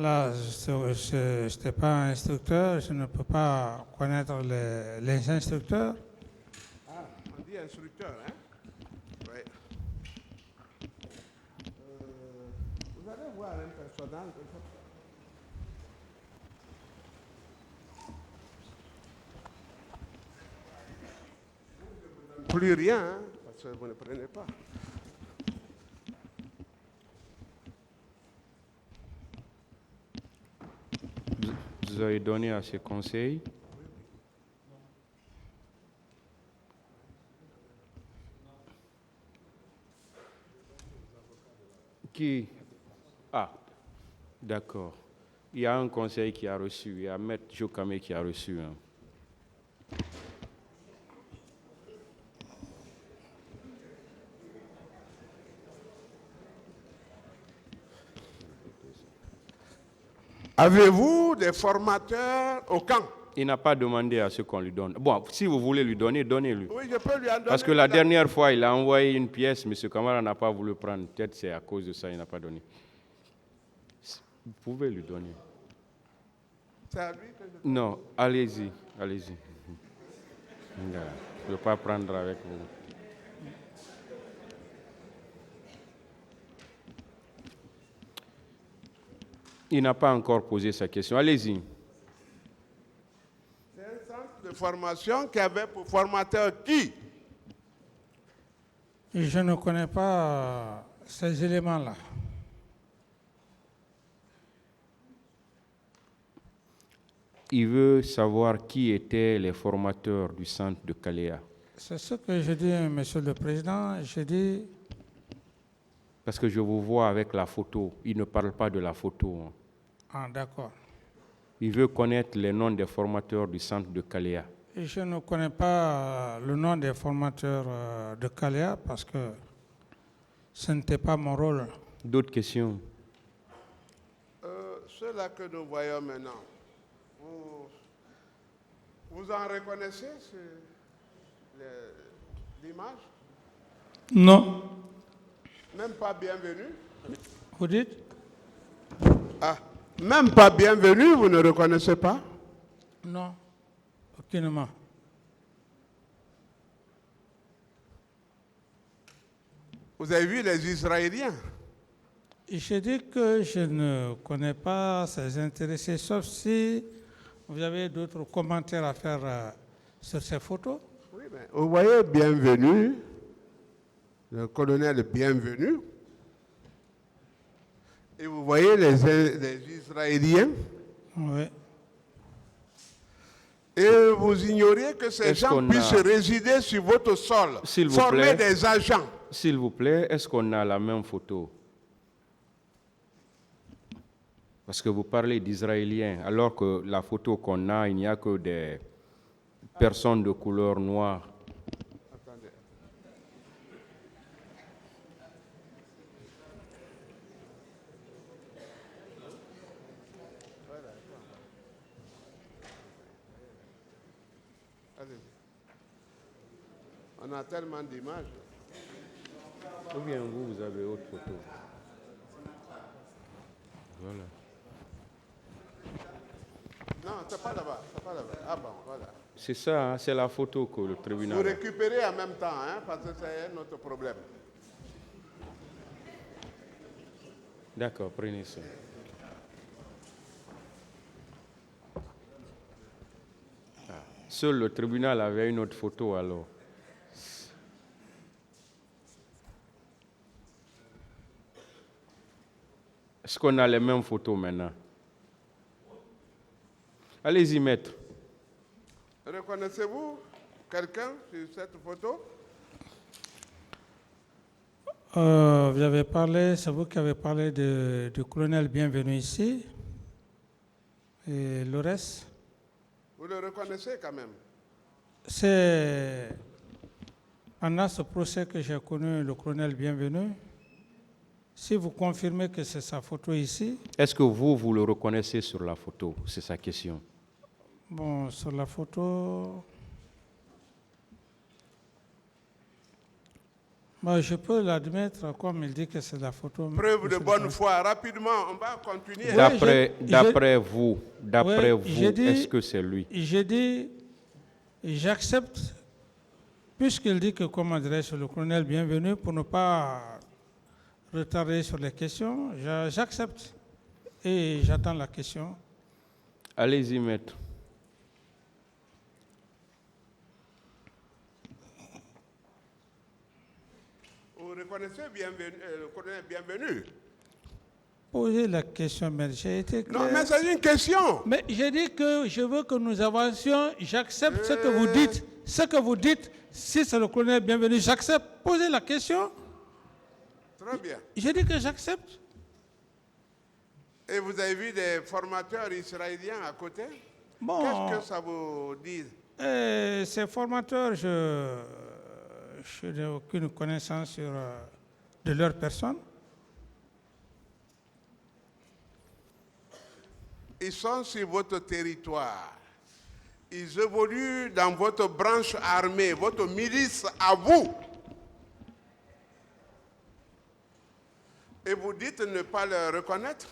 Là, je n'étais pas instructeur, je ne peux pas connaître les instructeurs. Ah, on dit instructeur, hein? Oui. Vous allez voir un personnage. Plus rien, hein, parce que vous ne prenez pas. Vous avez donné à ces conseils. Qui? Ah, d'accord. Il y a un conseil qui a reçu, il y a Maître Jokame qui a reçu. Hein. Avez-vous des formateurs au camp? Il n'a pas demandé à ce qu'on lui donne. Bon, si vous voulez lui donner, donnez-lui. Oui, je peux lui en donner. Parce que la dernière fois, il a envoyé une pièce, M. Kamara n'a pas voulu prendre. Peut-être c'est à cause de ça qu'il n'a pas donné. Vous pouvez lui donner. C'est à lui que je... Non, allez-y, allez-y. Je ne veux pas prendre avec vous. Il n'a pas encore posé sa question. Allez-y. C'est un centre de formation qui avait pour formateur qui? Et je ne connais pas ces éléments-là. Il veut savoir qui étaient les formateurs du centre de Kalea. C'est ce que je dis, Monsieur le Président. Je dis... Parce que je vous vois avec la photo. Il ne parle pas de la photo. Hein. Ah, d'accord. Il veut connaître les noms des formateurs du centre de Kalea. Et je ne connais pas le nom des formateurs de Kalea parce que ce n'était pas mon rôle. D'autres questions? Ceux-là que nous voyons maintenant, vous en reconnaissez l'image? Non. Même pas bienvenue? Vous dites? Ah, même pas bienvenue, vous ne reconnaissez pas? Non, aucunement. Vous avez vu les Israéliens? Je dis que je ne connais pas ces intéressés, sauf si vous avez d'autres commentaires à faire sur ces photos. Oui, mais vous voyez Bienvenu, le colonel Bienvenu, et vous voyez les Israéliens. Oui. Et vous ignorez que ces gens puissent résider sur votre sol, former des agents. S'il vous plaît, est-ce qu'on a la même photo? Parce que vous parlez d'Israéliens, alors que la photo qu'on a, il n'y a que des personnes de couleur noire. Attendez. Allez. On a tellement d'images. Ou bien vous avez autre photo? Voilà. Non, c'est pas là-bas, c'est pas là-bas. Ah bon, voilà. C'est ça, hein, c'est la photo que le tribunal... Vous récupérez en même temps, hein, parce que c'est un autre problème. D'accord, prenez ça. Ah. Seul le tribunal avait une autre photo alors. Est-ce qu'on a les mêmes photos maintenant? Allez-y, maître. Reconnaissez-vous quelqu'un sur cette photo? Vous avez parlé, c'est vous qui avez parlé du colonel Bienvenu ici. Et le reste? Vous le reconnaissez quand même? C'est pendant ce procès que j'ai connu le colonel Bienvenu. Si vous confirmez que c'est sa photo ici... Est-ce que vous le reconnaissez sur la photo? C'est sa question. Bon, sur la photo... Bon, je peux l'admettre, comme il dit que c'est la photo. Preuve de bonne foi. Rapidement, on va continuer. D'après vous, dit, est-ce que c'est lui? J'ai dit, j'accepte, puisqu'il dit que, comme adresse le colonel Bienvenu, pour ne pas retarder sur les questions, j'accepte et j'attends la question. Allez-y, maître. Vous reconnaissez le colonel Bienvenu? Posez la question, mais j'ai été clair. Non, mais c'est une question. Mais j'ai dit que je veux que nous avancions, j'accepte ce que vous dites. Ce que vous dites, si c'est le colonel Bienvenu, j'accepte. Posez la question. Très bien. J'ai dit que j'accepte. Et vous avez vu des formateurs israéliens à côté? Bon, qu'est-ce que ça vous dit? Ces formateurs, je n'ai aucune connaissance de leur personne. Ils sont sur votre territoire. Ils évoluent dans votre branche armée, votre milice à vous. Et vous dites ne pas le reconnaître?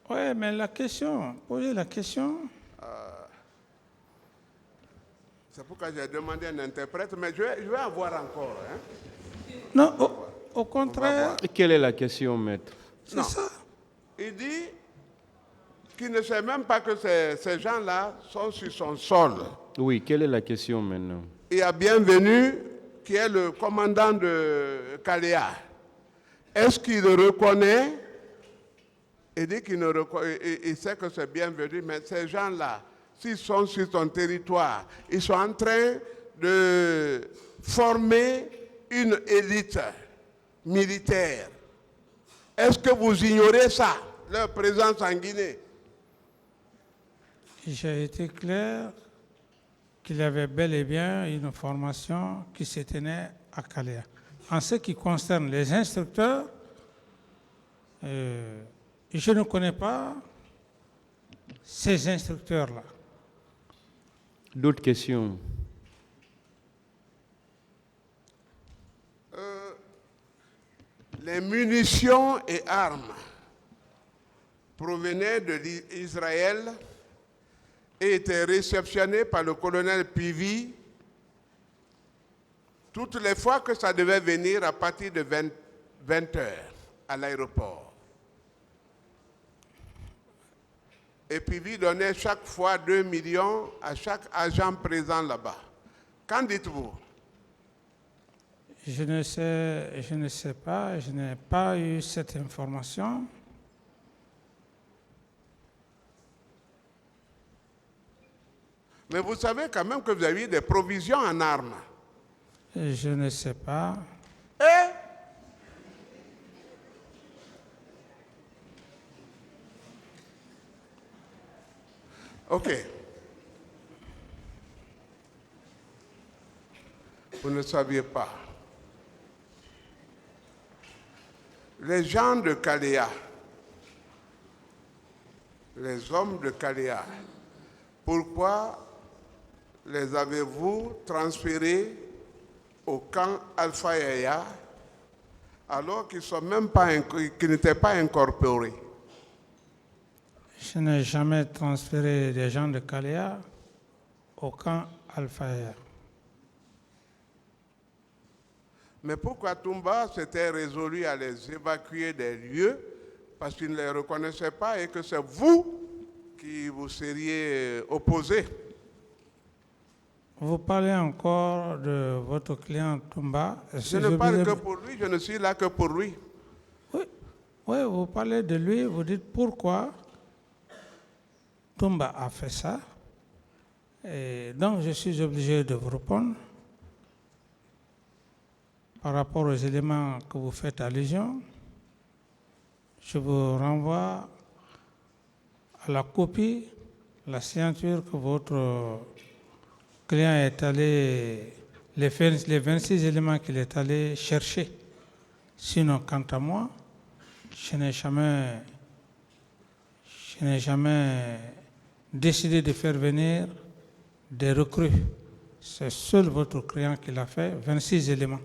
Oui, mais la question, posez la question. C'est pourquoi j'ai demandé un interprète, mais je vais avoir encore. Hein? Non, au contraire. Quelle est la question, maître? C'est ça. Il dit qu'il ne sait même pas que ces gens-là sont sur son sol. Oui, quelle est la question maintenant? Il y a Bienvenu, qui est le commandant de Kalea. Est-ce qu'il le reconnaît? Il dit qu'il il sait que c'est Bienvenu, mais ces gens-là, s'ils sont sur son territoire, ils sont en train de former une élite militaire. Est-ce que vous ignorez ça, leur présence en Guinée? J'ai été clair qu'il y avait bel et bien une formation qui se tenait à Kalea. En ce qui concerne les instructeurs, je ne connais pas ces instructeurs-là. D'autres questions? Les munitions et armes provenaient d'Israël et étaient réceptionnées par le colonel Pivi toutes les fois que ça devait venir à partir de 20 heures à l'aéroport. Et Pivi donnait chaque fois 2 millions à chaque agent présent là-bas. Qu'en dites-vous? Je ne sais pas, je n'ai pas eu cette information. Mais vous savez quand même que vous avez des provisions en armes. Je ne sais pas. Ok. Vous ne saviez pas. Les gens de Kalea, les hommes de Kalea, pourquoi les avez-vous transférés au camp Alpha Yaya alors qu'ils n'étaient pas incorporés? Je n'ai jamais transféré des gens de Kalea au camp Alpha Yaya. Mais pourquoi Toumba s'était résolu à les évacuer des lieux? Parce qu'il ne les reconnaissait pas et que c'est vous qui vous seriez opposés. Vous parlez encore de votre client Toumba. Je ne parle que pour lui, je ne suis là que pour lui. Oui, vous parlez de lui, vous dites pourquoi Toumba a fait ça. Et donc je suis obligé de vous répondre par rapport aux éléments que vous faites allusion. Je vous renvoie à la copie, la signature que votre client est allé, les 26 éléments qu'il est allé chercher. Sinon, quant à moi, je n'ai jamais décidé de faire venir des recrues. C'est seul votre client qui l'a fait, 26 éléments.